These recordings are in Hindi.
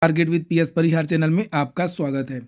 Target with PS Parihar channel में आपका स्वागत है।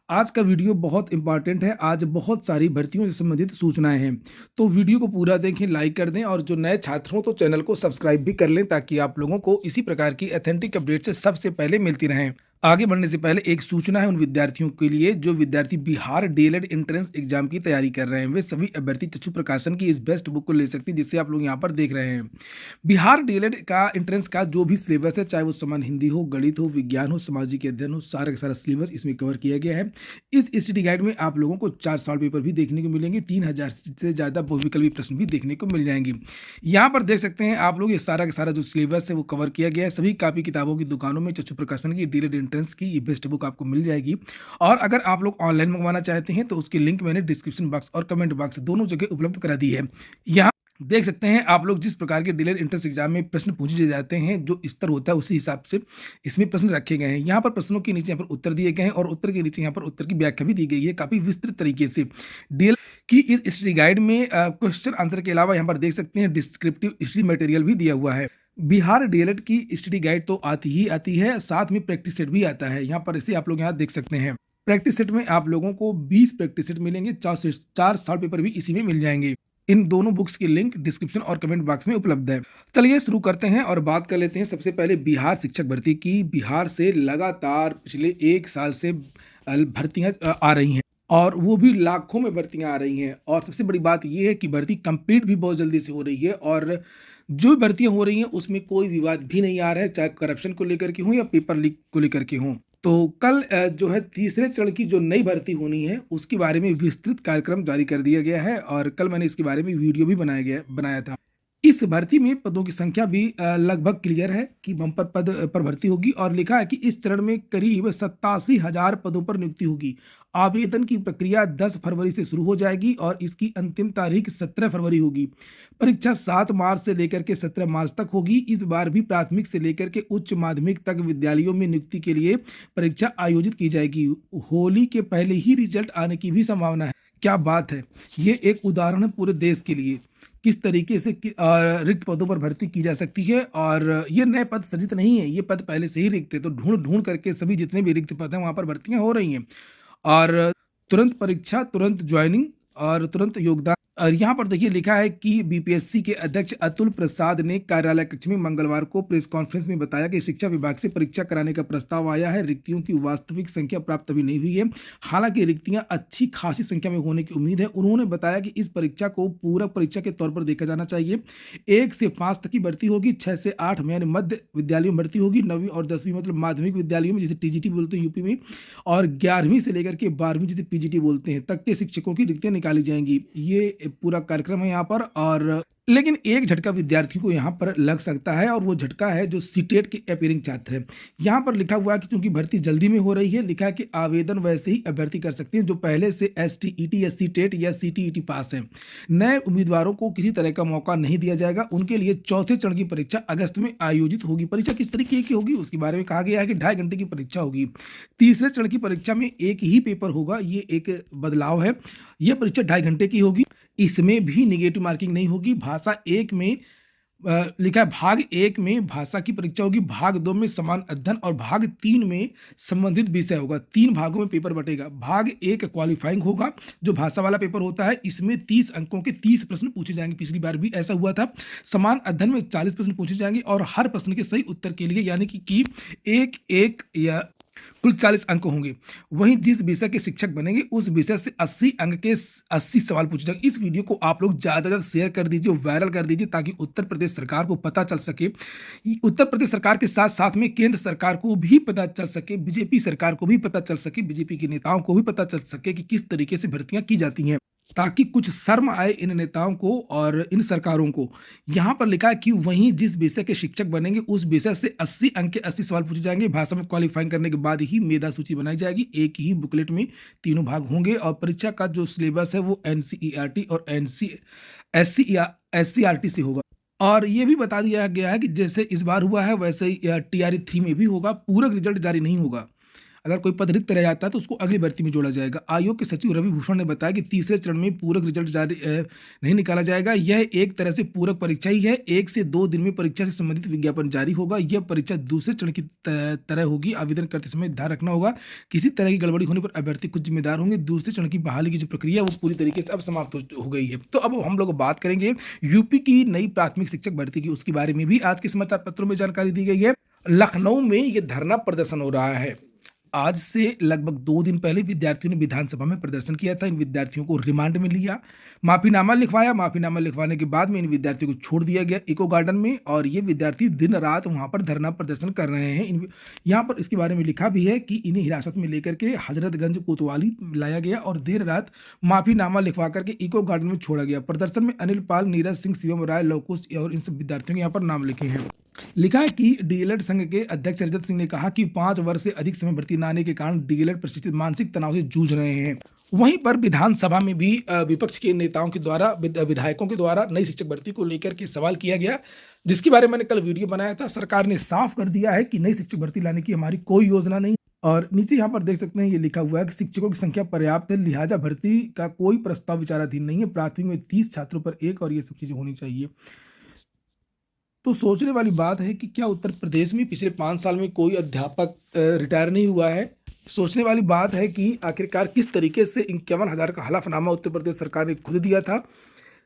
आज का वीडियो बहुत इंपॉर्टेंट है। आज बहुत सारी भर्तियों से संबंधित सूचनाएं हैं, तो वीडियो को पूरा देखें, लाइक कर दें और जो नए छात्र हों तो चैनल को सब्सक्राइब भी कर लें ताकि आप लोगों को इसी प्रकार की ऑथेंटिक अपडेट से सबसे पहले मिलती रहें। आगे बढ़ने से पहले एक सूचना है उन विद्यार्थियों के लिए जो विद्यार्थी बिहार डीएलएड एंट्रेंस एग्जाम की तैयारी कर रहे हैं। वे सभी अभ्यर्थी चक्षु प्रकाशन की इस बेस्ट बुक को ले सकते हैं जिससे आप लोग यहाँ पर देख रहे हैं। बिहार डीएलएड का एंट्रेंस का जो भी सिलेबस है, चाहे वो समान हिंदी हो, गणित हो, विज्ञान हो, सामाजिक अध्ययन हो, सारा का सारा सिलेबस इसमें कवर किया गया है। इस स्टडी गाइड में आप लोगों को 4 सवाल पेपर भी देखने को मिलेंगे, 3000 से ज़्यादा बहुविकल्पी प्रश्न भी देखने को मिल जाएंगे। यहाँ पर देख सकते हैं आप लोग ये सारा का सारा जो सिलेबस है वो कवर किया गया है। सभी कापी किताबों की दुकानों में चक्षु प्रकाशन की डीएलएड एंट्रेंस की ये बेस्ट बुक आपको मिल जाएगी। और अगर आप लोग ऑनलाइन मंगवाना चाहते हैं तो उसकी लिंक मैंने डिस्क्रिप्शन बॉक्स और कमेंट बॉक्स दोनों जगह उपलब्ध करा दी है। यहाँ देख सकते हैं आप लोग जिस प्रकार के डीएलएड एंट्रेंस एग्जाम में प्रश्न पूछे जाते हैं, जो स्तर होता है उसी हिसाब से इसमें प्रश्न रखे गए हैं। यहाँ पर प्रश्नों के नीचे यहाँ पर उत्तर दिए गए हैं और उत्तर के नीचे यहाँ पर उत्तर की व्याख्या भी दी गई है काफी विस्तृत तरीके से। डीएल की इस स्टडी गाइड में क्वेश्चन आंसर के अलावा यहाँ पर देख सकते हैं डिस्क्रिप्टिव स्टडी मटेरियल भी दिया हुआ है। बिहार डीएलएड की स्टडी गाइड तो आती ही आती है, साथ में प्रैक्टिस सेट भी आता है। यहाँ पर इसे आप लोग यहाँ देख सकते हैं। प्रैक्टिस सेट में आप लोगों को 20 प्रैक्टिस सेट मिलेंगे, 4 सवाल पेपर भी इसी में मिल जाएंगे। इन दोनों बुक्स की लिंक डिस्क्रिप्शन और कमेंट बॉक्स में उपलब्ध है। चलिए शुरू करते हैं और बात कर लेते हैं सबसे पहले बिहार शिक्षक भर्ती की। बिहार से लगातार पिछले 1 साल से भर्तियां आ रही हैं और वो भी लाखों में भर्तियां आ रही हैं। और सबसे बड़ी बात ये है कि भर्ती कंप्लीट भी बहुत जल्दी से हो रही है और जो भर्तियां हो रही हैं उसमें कोई विवाद भी नहीं आ रहा है, चाहे करप्शन को लेकर के हों या पेपर लीक को लेकर के हों। तो कल जो है तीसरे चरण की जो नई भर्ती होनी है उसके बारे में विस्तृत कार्यक्रम जारी कर दिया गया है और कल मैंने इसके बारे में वीडियो भी बनाया था। इस भर्ती में पदों की संख्या भी लगभग क्लियर है कि बम्पर पद पर भर्ती होगी और लिखा है कि इस चरण में करीब 87,000 पदों पर नियुक्ति होगी। आवेदन की प्रक्रिया 10 फरवरी से शुरू हो जाएगी और इसकी अंतिम तारीख 17 फरवरी होगी। परीक्षा 7 मार्च से लेकर के 17 मार्च तक होगी। इस बार भी प्राथमिक से लेकर के उच्च माध्यमिक तक विद्यालयों में नियुक्ति के लिए परीक्षा आयोजित की जाएगी। होली के पहले ही रिजल्ट आने की भी संभावना है। क्या बात है, ये एक उदाहरण है पूरे देश के लिए किस तरीके से रिक्त पदों पर भर्ती की जा सकती है। और ये नए पद सृजित नहीं है, ये पद पहले से ही रिक्त है, तो ढूंढ ढूंढ करके सभी जितने भी रिक्त पद हैं वहां पर भर्तियां हो रही हैं और तुरंत परीक्षा, तुरंत ज्वाइनिंग और तुरंत योगदान। और यहाँ पर देखिए लिखा है कि बीपीएससी के अध्यक्ष अतुल प्रसाद ने कार्यालय कक्ष में मंगलवार को प्रेस कॉन्फ्रेंस में बताया कि शिक्षा विभाग से परीक्षा कराने का प्रस्ताव आया है। रिक्तियों की वास्तविक संख्या प्राप्त अभी नहीं हुई है, हालांकि रिक्तियां अच्छी खासी संख्या में होने की उम्मीद है। उन्होंने बताया कि इस परीक्षा को पूरक परीक्षा के तौर पर देखा जाना चाहिए। 1 से 5 तक की भर्ती होगी, 6 से 8 में यानी मध्य विद्यालयों में भर्ती होगी, 9वीं और 10वीं मतलब माध्यमिक विद्यालयों में जिसे टीजीटी बोलते हैं यूपी में, और 11वीं से लेकर के 12वीं जिसे पीजीटी बोलते हैं तक के शिक्षकों की रिक्तियां निकाली जाएंगी। ये पूरा कार्यक्रम है यहाँ पर। और लेकिन एक झटका विद्यार्थियों को यहाँ पर लग सकता है और वो झटका है जो सीटेट के अपीयरिंग छात्र हैं। यहाँ पर लिखा हुआ है कि चूंकि भर्ती जल्दी में हो रही है, लिखा है कि आवेदन वैसे ही अभ्यर्थी कर सकते हैं जो पहले से एसटीईटी या सीटेट या सीटीईटी पास हैं। नए उम्मीदवारों को किसी तरह का मौका नहीं दिया जाएगा। उनके लिए चौथे चरण की परीक्षा अगस्त में आयोजित होगी। परीक्षा किस तरीके की होगी उसके बारे में कहा गया है कि 2.5 घंटे की परीक्षा होगी। तीसरे चरण की परीक्षा में एक ही पेपर होगा, ये एक बदलाव है। यह परीक्षा 2.5 घंटे की होगी। इसमें भी निगेटिव मार्किंग नहीं होगी। भाषा 1 में लिखा है भाग 1 में भाषा की परीक्षा होगी, भाग 2 में समान अध्ययन और भाग 3 में संबंधित विषय होगा। 3 भागों में पेपर बटेगा। भाग 1 क्वालिफाइंग होगा जो भाषा वाला पेपर होता है, इसमें 30 अंकों के 30 प्रश्न पूछे जाएंगे। पिछली बार भी ऐसा हुआ था। समान अध्ययन में 40 प्रश्न पूछे जाएंगे और हर प्रश्न के सही उत्तर के लिए यानी कि एक या कुल 40 अंक होंगे। वहीं जिस विषय के शिक्षक बनेंगे उस विषय से 80 अंक के 80 सवाल पूछे जाएंगे। इस वीडियो को आप लोग ज़्यादा से ज़्यादा शेयर कर दीजिए, वायरल कर दीजिए ताकि उत्तर प्रदेश सरकार को पता चल सके। उत्तर प्रदेश सरकार के साथ साथ में केंद्र सरकार को भी पता चल सके, बीजेपी सरकार को भी पता चल सके, बीजेपी के नेताओं को भी पता चल सके कि किस तरीके से भर्तियां की जाती हैं, ताकि कुछ शर्म आए इन नेताओं को और इन सरकारों को। यहाँ पर लिखा है कि वहीं जिस विषय के शिक्षक बनेंगे उस विषय से 80 अंक के 80 सवाल पूछे जाएंगे। भाषा में क्वालिफाइंग करने के बाद ही मेधा सूची बनाई जाएगी। एक ही बुकलेट में तीनों भाग होंगे और परीक्षा का जो सिलेबस है वो एनसीईआरटी और एससीईआरटी से होगा। और ये भी बता दिया गया है कि जैसे इस बार हुआ है वैसे ही टीआरई 3 में भी होगा। पूरक रिजल्ट जारी नहीं होगा। अगर कोई पद रिक्त रह जाता है तो उसको अगली भर्ती में जोड़ा जाएगा। आयोग के सचिव रवि भूषण ने बताया कि तीसरे चरण में पूरक रिजल्ट जारी नहीं निकाला जाएगा। यह एक तरह से पूरक परीक्षा ही है। 1 से 2 दिन में परीक्षा से संबंधित विज्ञापन जारी होगा। यह परीक्षा दूसरे चरण की तरह होगी। आवेदन करते समय ध्यान रखना होगा, किसी तरह की गड़बड़ी होने पर अभ्यर्थी खुद जिम्मेदार होंगे। दूसरे चरण की बहाली की जो प्रक्रिया है वो पूरी तरीके से अब समाप्त हो गई है। तो अब हम लोग बात करेंगे यूपी की नई प्राथमिक शिक्षक भर्ती की, उसके बारे में भी आज के समाचार पत्रों में जानकारी दी गई है। लखनऊ में ये धरना प्रदर्शन हो रहा है। आज से लगभग 2 दिन पहले विद्यार्थियों ने विधानसभा में प्रदर्शन किया था। इन विद्यार्थियों को रिमांड में लिया, माफीनामा लिखवाया। माफीनामा लिखवाने के बाद में इन विद्यार्थियों को छोड़ दिया गया इको गार्डन में, और ये विद्यार्थी दिन रात वहां पर धरना प्रदर्शन कर रहे हैं। यहाँ पर इसके बारे में लिखा भी है कि इन्हें हिरासत में लेकर के हजरतगंज कोतवाली लाया गया और देर रात माफीनामा लिखवा करके इको गार्डन में छोड़ा गया। प्रदर्शन में अनिल पाल, नीरज सिंह, शिवम राय, लवकुश और इन सब विद्यार्थियों के यहाँ पर नाम लिखे हैं। लिखा है कि डीएलएड संघ के अध्यक्ष रजत सिंह ने कहा कि 5 वर्ष से अधिक समय भर्ती न आने के कारण डीएलएड प्रशिक्षित मानसिक तनाव से जूझ रहे हैं। वहीं पर विधानसभा में भी विपक्ष के नेताओं के द्वारा, विधायकों के द्वारा नई शिक्षक भर्ती को लेकर के सवाल किया गया, जिसके बारे में मैंने कल वीडियो बनाया था। सरकार ने साफ कर दिया है कि नई शिक्षक भर्ती लाने की हमारी कोई योजना नहीं। और नीचे यहाँ पर देख सकते हैं, ये लिखा हुआ है कि शिक्षकों की संख्या पर्याप्त है, लिहाजा भर्ती का कोई प्रस्ताव विचाराधीन नहीं है। प्राथमिक में 30 छात्रों पर 1 और ये सब चीजें होनी चाहिए। तो सोचने वाली बात है कि क्या उत्तर प्रदेश में पिछले 5 साल में कोई अध्यापक रिटायर नहीं हुआ है। सोचने वाली बात है कि आखिरकार किस तरीके से 51,000 का हलफनामा उत्तर प्रदेश सरकार ने खुद दिया था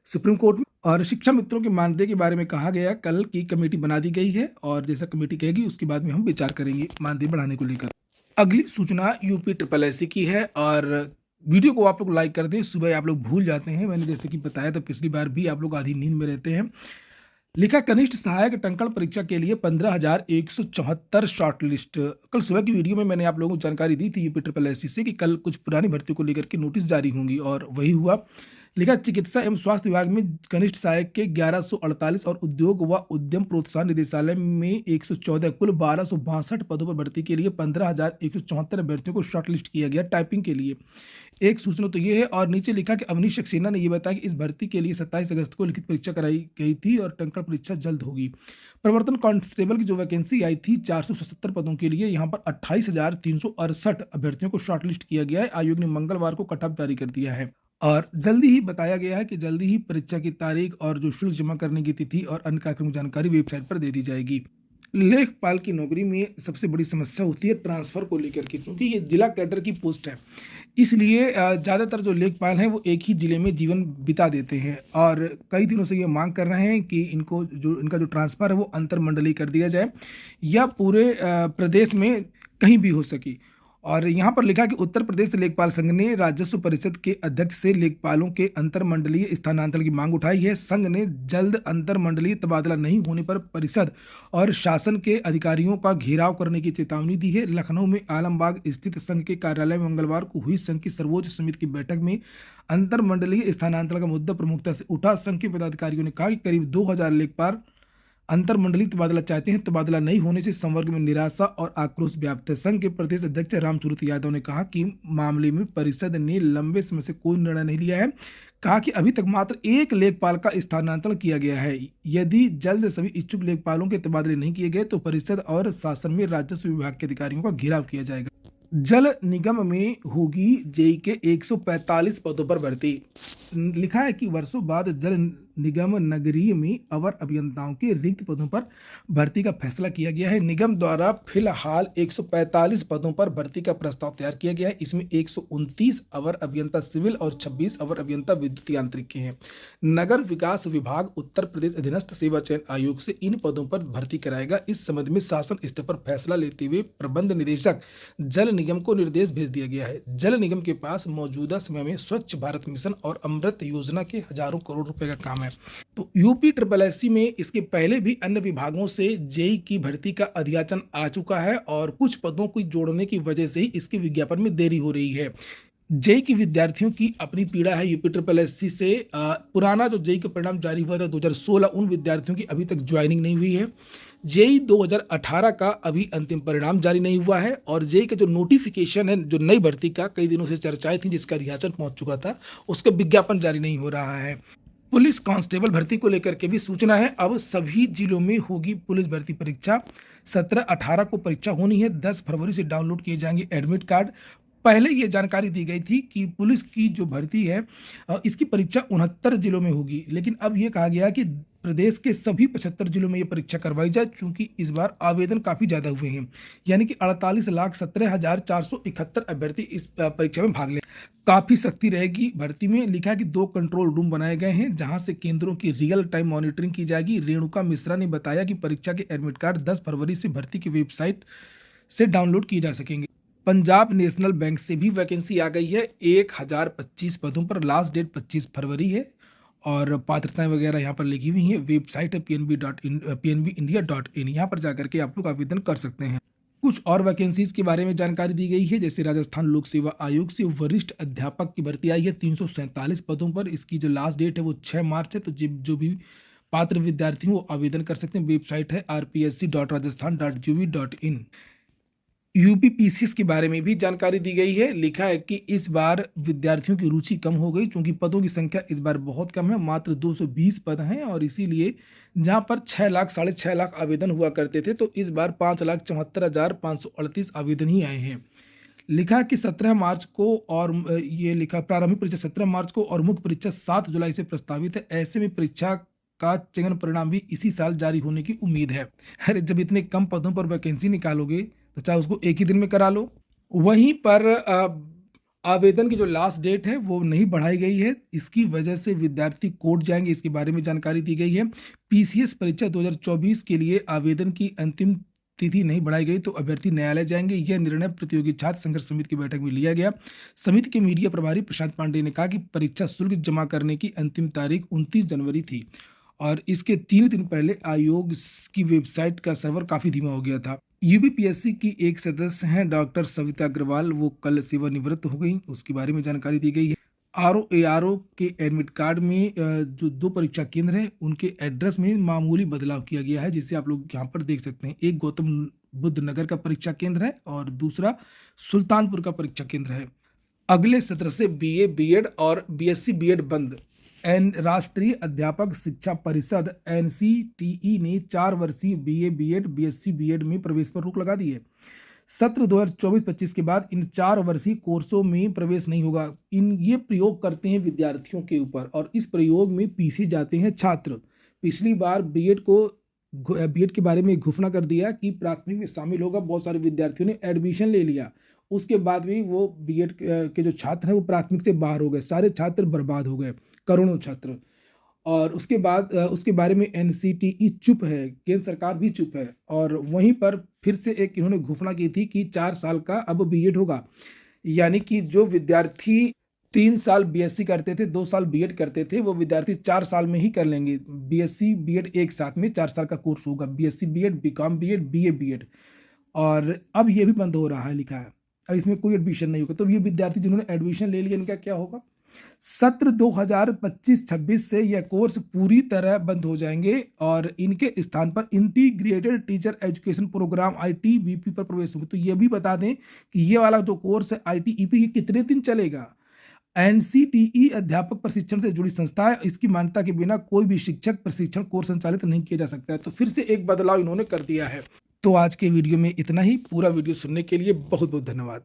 सुप्रीम कोर्ट में। और शिक्षा मित्रों के मानदेय के बारे में कहा गया, कल की कमेटी बना दी गई है और जैसा कमेटी कहेगी उसके बाद में हम विचार करेंगे मानदेय बढ़ाने को लेकर। अगली सूचना यूपी SSSC की है और वीडियो को आप लोग लाइक कर दें। सुबह आप लोग भूल जाते हैं, मैंने जैसे कि बताया था पिछली बार भी, आप लोग आधी नींद में रहते हैं। लिखा, कनिष्ठ सहायक टंकण परीक्षा के लिए 15,174 शॉर्टलिस्ट। कल सुबह की वीडियो में मैंने आप लोगों को जानकारी दी थी यूपी SSSC से कि कल कुछ पुरानी भर्ती को लेकर के नोटिस जारी होंगी और वही हुआ। लिखा, चिकित्सा एवं स्वास्थ्य विभाग में कनिष्ठ सहायक के 1148 और उद्योग व उद्यम प्रोत्साहन निदेशालय में 114, कुल 1262 पदों पर भर्ती के लिए 15,174 अभ्यर्थियों को शॉर्टलिस्ट किया गया टाइपिंग के लिए। एक सूचना तो ये है। और नीचे लिखा कि अवनीश सक्सेना ने यह बताया कि इस भर्ती के लिए 27 अगस्त को लिखित परीक्षा कराई गई थी और टंकण परीक्षा जल्द होगी। प्रवर्तन कांस्टेबल की जो वैकेंसी आई थी 477 पदों के लिए, यहाँ पर 28,368 अभ्यर्थियों को शॉर्टलिस्ट किया गया है। आयोग ने मंगलवार को कट ऑफ जारी कर दिया है और जल्दी ही बताया गया है कि जल्दी ही परीक्षा की तारीख और जो शुल्क जमा करने की तिथि और अन्य कार्यक्रम जानकारी वेबसाइट पर दे दी जाएगी। लेखपाल की नौकरी में सबसे बड़ी समस्या होती है ट्रांसफर को लेकर के, क्योंकि ये जिला कैडर की पोस्ट है, इसलिए ज़्यादातर जो लेखपाल हैं वो एक ही जिले में जीवन बिता देते हैं और कई दिनों से ये मांग कर रहे हैं कि इनका जो ट्रांसफ़र है वो अंतर्मंडलीय कर दिया जाए या पूरे प्रदेश में कहीं भी हो सके। और यहाँ पर लिखा कि उत्तर प्रदेश लेखपाल संघ ने राजस्व परिषद के अध्यक्ष से लेखपालों के अंतर्मंडलीय स्थानांतरण की मांग उठाई है। संघ ने जल्द अंतर्मंडलीय तबादला नहीं होने पर परिषद और शासन के अधिकारियों का घेराव करने की चेतावनी दी है। लखनऊ में आलमबाग स्थित संघ के कार्यालय में मंगलवार को हुई संघ की सर्वोच्च समिति की बैठक में अंतर्मंडलीय स्थानांतरण का मुद्दा प्रमुखता से उठा। संघ के पदाधिकारियों ने कहा कि करीब 2,000 लेखपाल अंतर्मंडलीय तबादला चाहते हैं। तबादला नहीं होने से संवर्ग में निराशा और आक्रोश व्याप्त है। संघ के प्रदेश अध्यक्ष रामसूरत यादव ने कहा कि मामले में परिषद ने लंबे समय से कोई निर्णय नहीं लिया है। कहा कि अभी तक मात्र 1 लेखपाल का स्थानांतरण किया गया है। यदि जल्द सभी इच्छुक लेखपालों के तबादले नहीं किए गए तो परिषद और शासन में राजस्व विभाग के अधिकारियों का घेराव किया जाएगा। जल निगम में होगी जेई के 145 पदों पर भर्ती। लिखा है कि वर्षों बाद जल निगम नगरीय में अवर अभियंताओं के रिक्त पदों पर भर्ती का फैसला किया गया है। निगम द्वारा फिलहाल 145 पदों पर भर्ती का प्रस्ताव तैयार किया गया है। इसमें 129 अवर अभियंता सिविल और 26 अवर अभियंता विद्युत यांत्रिक के हैं। नगर विकास विभाग उत्तर प्रदेश अधीनस्थ सेवा चयन आयोग से इन पदों पर भर्ती कराएगा। इस संबंध में शासन स्तर पर फैसला लेते हुए प्रबंध निदेशक जल निगम को निर्देश भेज दिया गया है। जल निगम के पास मौजूदा समय में स्वच्छ भारत मिशन और अमृत योजना के हजारों करोड़ रुपए का काम है। तो यूपी SSSC में इसके पहले भी अन्य विभागों से जेई की भर्ती का अधियाचन आ चुका है और कुछ पदों को जोड़ने की वजह से ही इसके विज्ञापन में देरी हो रही है। जेई की विद्यार्थियों की अपनी पीड़ा है। यूपी SSSC से पुराना जो जेई का परिणाम जारी हुआ था 2016, उन विद्यार्थियों की अभी तक ज्वाइनिंग नहीं हुई है। जेई 2018 का अभी अंतिम परिणाम जारी नहीं हुआ है और जेई का जो नोटिफिकेशन है, जो नई भर्ती का कई दिनों से चर्चाएं थी, जिसका अधियाचन पहुंच चुका था, उसका विज्ञापन जारी नहीं हो रहा है। पुलिस कांस्टेबल भर्ती को लेकर के भी सूचना है। अब सभी जिलों में होगी पुलिस भर्ती परीक्षा। 17-18 को परीक्षा होनी है। 10 फरवरी से डाउनलोड किए जाएंगे एडमिट कार्ड। पहले ये जानकारी दी गई थी कि पुलिस की जो भर्ती है इसकी परीक्षा 69 जिलों में होगी, लेकिन अब ये कहा गया कि प्रदेश के सभी 75 जिलों में ये परीक्षा करवाई जाए, चूंकि इस बार आवेदन काफ़ी ज़्यादा हुए हैं। यानी कि 48,17,471 अभ्यर्थी इस परीक्षा में भाग ले। काफ़ी सख्ती रहेगी भर्ती में। लिखा है कि 2 कंट्रोल रूम बनाए गए हैं जहां से केंद्रों की रियल टाइम मॉनिटरिंग की जाएगी। रेणुका मिश्रा ने बताया कि परीक्षा के एडमिट कार्ड 10 फरवरी से भर्ती की वेबसाइट से डाउनलोड किए जा सकेंगे। पंजाब नेशनल बैंक से भी वैकेंसी आ गई है 1025 पदों पर। लास्ट डेट 25 फरवरी है और पात्रताएं वगैरह यहाँ पर लिखी हुई हैं। वेबसाइट है pnbindia.in। यहाँ पर जाकर के आप लोग आवेदन कर सकते हैं। कुछ और वैकेंसीज के बारे में जानकारी दी गई है, जैसे राजस्थान लोक सेवा आयोग से वरिष्ठ अध्यापक की भर्ती आई है 347 पदों पर। इसकी जो लास्ट डेट है वो 6 मार्च है। तो जो भी पात्र विद्यार्थी हैं वो आवेदन कर सकते हैं। वेबसाइट है rpsc.rajasthan.gov.in। यूपीपीसीएस के बारे में भी जानकारी दी गई है। लिखा है कि इस बार विद्यार्थियों की रुचि कम हो गई, क्योंकि पदों की संख्या इस बार बहुत कम है, मात्र 220 पद हैं। और इसीलिए जहां पर 6 लाख 6.5 लाख आवेदन हुआ करते थे, तो इस बार 5,74,538 आवेदन ही आए हैं। लिखा है कि 17 मार्च को और ये लिखा प्रारंभिक परीक्षा 17 मार्च को और मुख्य परीक्षा 7 जुलाई से प्रस्तावित है। ऐसे में परीक्षा का चयन परिणाम भी इसी साल जारी होने की उम्मीद है। अरे जब इतने कम पदों पर वैकेंसी निकालोगे तो चाहे उसको एक ही दिन में करा लो। वहीं पर आवेदन की जो लास्ट डेट है वो नहीं बढ़ाई गई है। इसकी वजह से विद्यार्थी कोर्ट जाएंगे, इसके बारे में जानकारी दी गई है। पीसीएस परीक्षा 2024 के लिए आवेदन की अंतिम तिथि नहीं बढ़ाई गई तो अभ्यर्थी न्यायालय जाएंगे। यह निर्णय प्रतियोगी छात्र संघर्ष समिति की बैठक में लिया गया। समिति के मीडिया प्रभारी प्रशांत पांडे ने कहा कि परीक्षा शुल्क जमा करने की अंतिम तारीख 29 जनवरी थी और इसके 3 दिन पहले आयोग की वेबसाइट का सर्वर काफी धीमा हो गया था। यूपीपीएससी की एक सदस्य हैं डॉक्टर सविता अग्रवाल, वो कल सेवानिवृत्त हो गई। उसके बारे में जानकारी दी गई है। आरओ के एडमिट कार्ड में जो 2 परीक्षा केंद्र हैं उनके एड्रेस में मामूली बदलाव किया गया है, जिसे आप लोग यहाँ पर देख सकते हैं। एक गौतम बुद्ध नगर का परीक्षा केंद्र है और दूसरा सुल्तानपुर का परीक्षा केंद्र है। अगले सत्र से बीए बीएड और बीएससी बीएड बंद। राष्ट्रीय अध्यापक शिक्षा परिषद एनसीटीई ने 4 वर्षीय बीए बीएड बीएससी बीएड में प्रवेश पर रोक लगा दी है। सत्र 2024-25 के बाद इन 4 वर्षीय कोर्सों में प्रवेश नहीं होगा। ये प्रयोग करते हैं विद्यार्थियों के ऊपर और इस प्रयोग में पीछे जाते हैं छात्र। पिछली बार बीएड के बारे में घोषणा कर दिया कि प्राथमिक में शामिल होगा। बहुत सारे विद्यार्थियों ने एडमिशन ले लिया, उसके बाद भी वो बीएड के जो छात्र हैं वो प्राथमिक से बाहर हो गए। सारे छात्र बर्बाद हो गए, करोड़ों छात्र। और उसके बाद उसके बारे में एनसीटीई चुप है, केंद्र सरकार भी चुप है। और वहीं पर फिर से एक इन्होंने घोषणा की थी कि 4 साल का अब बीएड होगा, यानी कि जो विद्यार्थी 3 साल बीएससी करते थे, 2 साल बीएड करते थे, वो विद्यार्थी 4 साल में ही कर लेंगे। बीएससी बीएड एक साथ में 4 साल का कोर्स होगा। BSc BEd, BCom BEd, BA BEd. और अब ये भी बंद हो रहा है, लिखा है अब इसमें कोई एडमिशन नहीं होगा। तो ये विद्यार्थी जिन्होंने एडमिशन ले लिया इनका क्या होगा? सत्र 2025-26 से यह कोर्स पूरी तरह बंद हो जाएंगे और इनके स्थान पर integrated teacher education programme ITBP पर प्रवेश होंगे। तो ये भी बता दें कि ये वाला जो कोर्स है ITEP ये कितने दिन चलेगा। एनसीटीई अध्यापक प्रशिक्षण से जुड़ी संस्था है। इसकी मान्यता के बिना कोई भी शिक्षक प्रशिक्षण कोर्स संचालित नहीं किया जा सकता है। तो फिर से एक बदलाव इन्होंने कर दिया है। तो आज के वीडियो में इतना ही। पूरा वीडियो सुनने के लिए बहुत बहुत धन्यवाद।